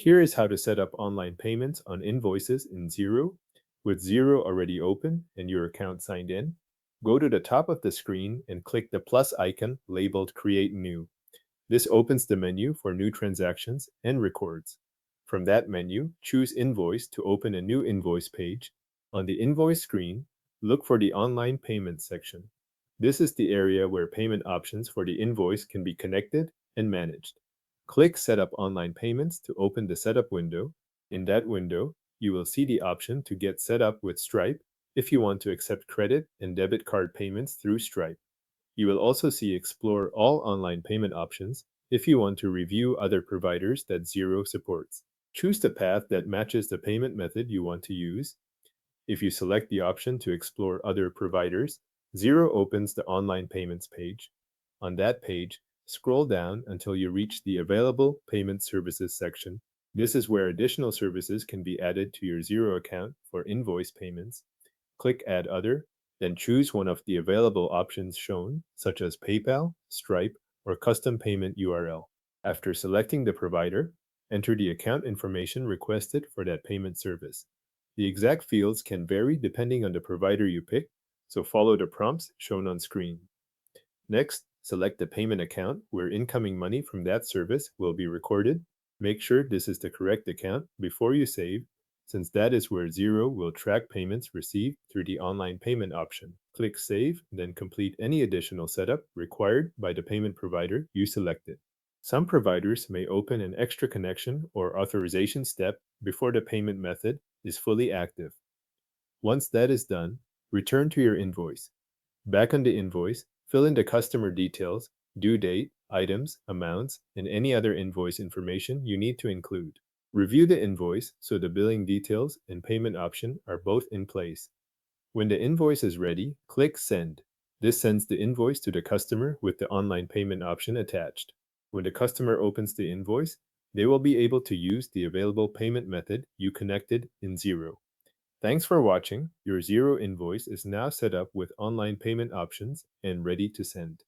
Here is how to set up online payments on Invoices in Xero. With Xero already open and your account signed in, go to the top of the screen and click the plus icon labeled Create New. This opens the menu for new transactions and records. From that menu, choose Invoice to open a new invoice page. On the invoice screen, look for the Online Payments section. This is the area where payment options for the invoice can be connected and managed. Click Set up Online Payments to open the setup window. In that window, you will see the option to get set up with Stripe if you want to accept credit and debit card payments through Stripe. You will also see Explore all online payment options if you want to review other providers that Xero supports. Choose the path that matches the payment method you want to use. If you select the option to explore other providers, Xero opens the online payments page. On that page, scroll down until you reach the Available Payment Services section. This is where additional services can be added to your Xero account for invoice payments. Click Add Other, then choose one of the available options shown, such as PayPal, Stripe, or Custom Payment URL. After selecting the provider, enter the account information requested for that payment service. The exact fields can vary depending on the provider you pick, so follow the prompts shown on screen. Next, select the payment account where incoming money from that service will be recorded. Make sure this is the correct account before you save, since that is where Xero will track payments received through the online payment option. Click Save, then complete any additional setup required by the payment provider you selected. Some providers may open an extra connection or authorization step before the payment method is fully active. Once that is done, return to your invoice. Back on the invoice, fill in the customer details, due date, items, amounts, and any other invoice information you need to include. Review the invoice so the billing details and payment option are both in place. When the invoice is ready, click Send. This sends the invoice to the customer with the online payment option attached. When the customer opens the invoice, they will be able to use the available payment method you connected in Xero. Thanks for watching. Your Xero invoice is now set up with online payment options and ready to send.